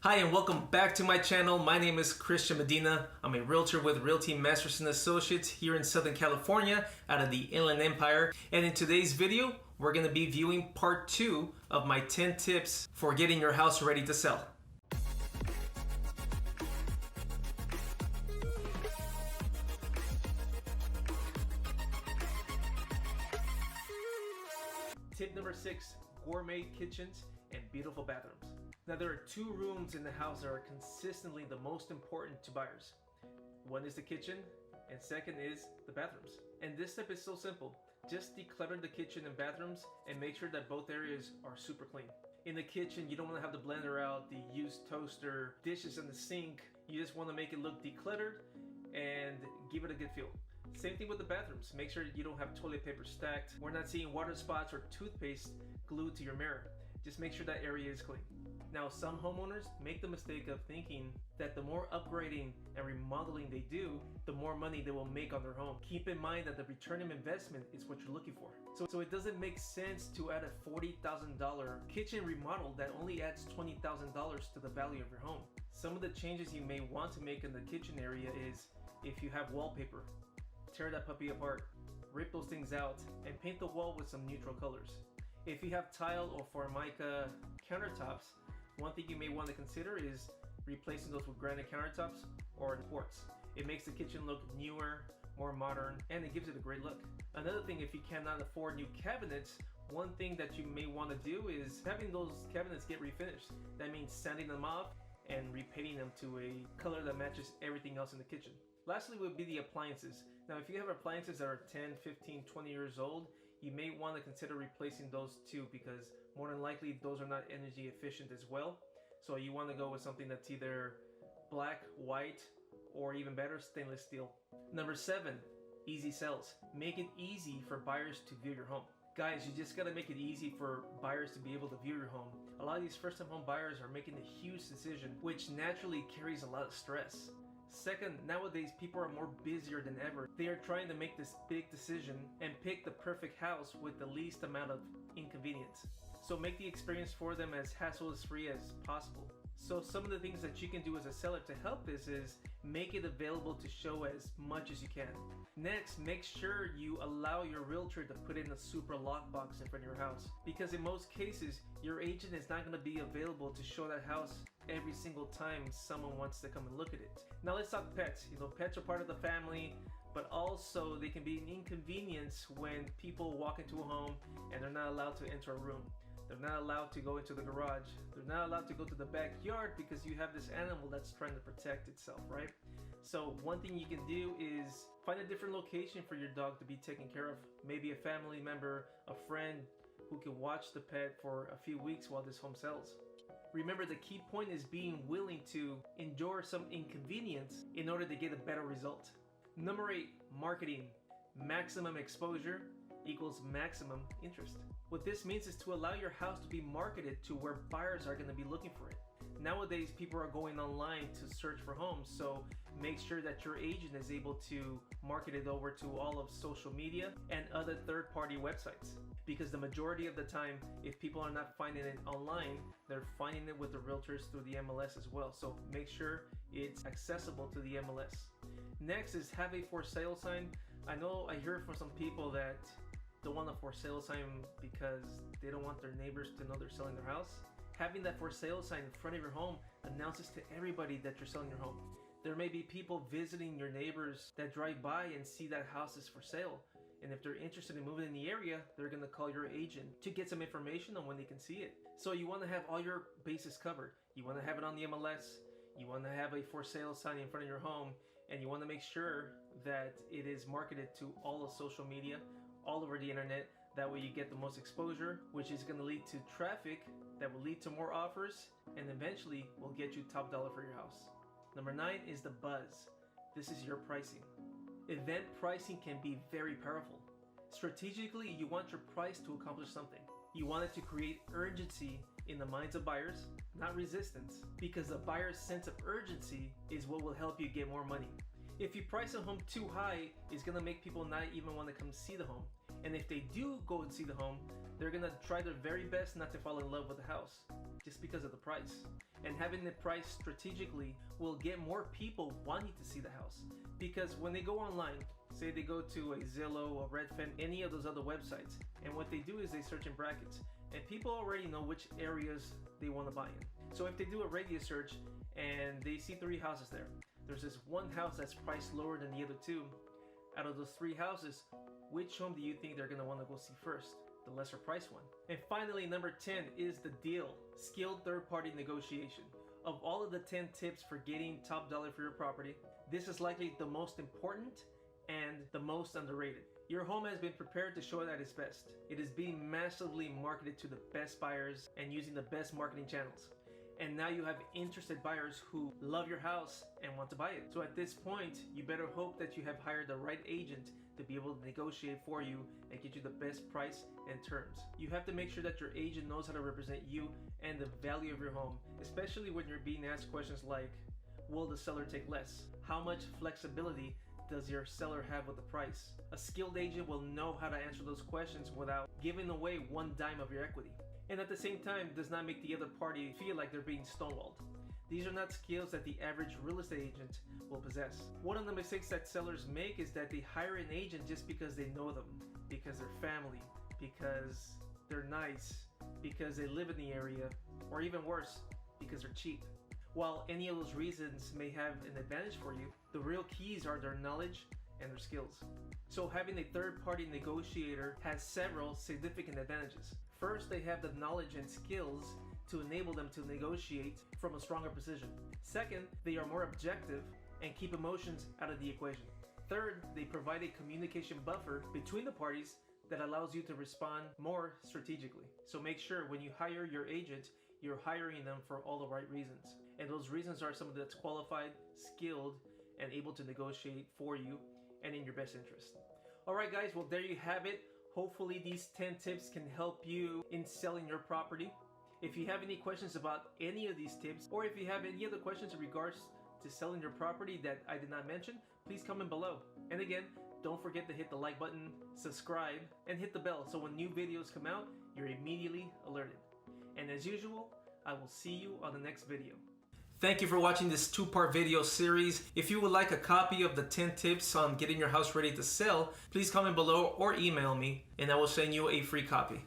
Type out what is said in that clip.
Hi and welcome back to my channel. My name is Christian Medina. I'm a realtor with Realty Masters and Associates here in Southern California out of the Inland Empire. And in today's video, we're going to be viewing part 2 of my 10 tips for getting your house ready to sell. Tip number 6, gourmet kitchens and beautiful bathrooms. Now there are two rooms in the house that are consistently the most important to buyers. One is the kitchen and second is the bathrooms. And this step is so simple. Just declutter the kitchen and bathrooms and make sure that both areas are super clean. In the kitchen, you don't want to have the blender out, the used toaster, dishes in the sink. You just want to make it look decluttered and give it a good feel. Same thing with the bathrooms. Make sure you don't have toilet paper stacked. We're not seeing water spots or toothpaste glued to your mirror. Just make sure that area is clean. Now, some homeowners make the mistake of thinking that the more upgrading and remodeling they do, the more money they will make on their home. Keep in mind that the return of investment is what you're looking for. So it doesn't make sense to add a $40,000 kitchen remodel that only adds $20,000 to the value of your home. Some of the changes you may want to make in the kitchen area is if you have wallpaper, tear that puppy apart, rip those things out, and paint the wall with some neutral colors. If you have tile or Formica countertops, one thing you may want to consider is replacing those with granite countertops or quartz. It makes the kitchen look newer, more modern, and it gives it a great look. Another thing, if you cannot afford new cabinets, one thing that you may want to do is having those cabinets get refinished. That means sanding them off and repainting them to a color that matches everything else in the kitchen. Lastly would be the appliances. Now, if you have appliances that are 10, 15, 20 years old, you may want to consider replacing those too, because more than likely those are not energy efficient as well. So you want to go with something that's either black, white, or even better, stainless steel. Number 7, easy sales. Make it easy for buyers to view your home. Guys, you just got to make it easy for buyers to be able to view your home. A lot of these first-time home buyers are making a huge decision, which naturally carries a lot of stress. Second, nowadays people are more busier than ever. They are trying to make this big decision and pick the perfect house with the least amount of inconvenience. So make the experience for them as hassle-free as possible. So some of the things that you can do as a seller to help this is make it available to show as much as you can. Next, make sure you allow your realtor to put in a super lockbox in front of your house, because in most cases your agent is not going to be available to show that house every single time someone wants to come and look at it. Now let's talk pets. You know, pets are part of the family, but also they can be an inconvenience when people walk into a home and they're not allowed to enter a room. They're not allowed to go into the garage. They're not allowed to go to the backyard because you have this animal that's trying to protect itself, right? So one thing you can do is find a different location for your dog to be taken care of. Maybe a family member, a friend who can watch the pet for a few weeks while this home sells. Remember, the key point is being willing to endure some inconvenience in order to get a better result. Number 8, marketing. Maximum exposure equals maximum interest. What this means is to allow your house to be marketed to where buyers are going to be looking for it. Nowadays, people are going online to search for homes, so make sure that your agent is able to market it over to all of social media and other third-party websites. Because the majority of the time, if people are not finding it online, they're finding it with the realtors through the MLS as well. So make sure it's accessible to the MLS. Next is have a for sale sign. I know I hear from some people that don't want a for sale sign because they don't want their neighbors to know they're selling their house. Having that for sale sign in front of your home announces to everybody that you're selling your home. There may be people visiting your neighbors that drive by and see that house is for sale. And if they're interested in moving in the area, they're going to call your agent to get some information on when they can see it. So you want to have all your bases covered. You want to have it on the MLS. You want to have a for sale sign in front of your home. And you want to make sure that it is marketed to all of social media, all over the internet. That way you get the most exposure, which is going to lead to traffic that will lead to more offers and eventually will get you top dollar for your house. Number 9 is the buzz. This is your pricing. Event pricing can be very powerful. Strategically, you want your price to accomplish something. You want it to create urgency in the minds of buyers, not resistance, because the buyer's sense of urgency is what will help you get more money. If you price a home too high, it's going to make people not even want to come see the home. And if they do go and see the home, they're gonna try their very best not to fall in love with the house just because of the price. And having it priced strategically will get more people wanting to see the house. Because when they go online, say they go to a Zillow, a Redfin, any of those other websites, and what they do is they search in brackets, and people already know which areas they want to buy in. So if they do a radius search and they see 3 houses there, there's this one house that's priced lower than the other 2. Out of those 3 houses, which home do you think they're going to want to go see first? The lesser price one. And finally, number 10 is the deal. Skilled third-party negotiation. Of all of the 10 tips for getting top dollar for your property, this is likely the most important and the most underrated. Your home has been prepared to show it at its best. It is being massively marketed to the best buyers and using the best marketing channels. And now you have interested buyers who love your house and want to buy it. So at this point, you better hope that you have hired the right agent to be able to negotiate for you and get you the best price and terms. You have to make sure that your agent knows how to represent you and the value of your home, especially when you're being asked questions like, will the seller take less? How much flexibility does your seller have with the price? A skilled agent will know how to answer those questions without giving away one dime of your equity. And at the same time, does not make the other party feel like they're being stonewalled. These are not skills that the average real estate agent will possess. One of the mistakes that sellers make is that they hire an agent just because they know them, because they're family, because they're nice, because they live in the area, or even worse, because they're cheap. While any of those reasons may have an advantage for you, the real keys are their knowledge and their skills. So having a third-party negotiator has several significant advantages. First, they have the knowledge and skills to enable them to negotiate from a stronger position. Second, they are more objective and keep emotions out of the equation. Third, they provide a communication buffer between the parties that allows you to respond more strategically. So make sure when you hire your agent, you're hiring them for all the right reasons. And those reasons are someone that's qualified, skilled, and able to negotiate for you and in your best interest. All right, guys, well, there you have it. Hopefully these 10 tips can help you in selling your property. If you have any questions about any of these tips, or if you have any other questions in regards to selling your property that I did not mention, please comment below. And again, don't forget to hit the like button, subscribe, and hit the bell so when new videos come out, you're immediately alerted. And as usual, I will see you on the next video. Thank you for watching this 2-part video series. If you would like a copy of the 10 tips on getting your house ready to sell, please comment below or email me and I will send you a free copy.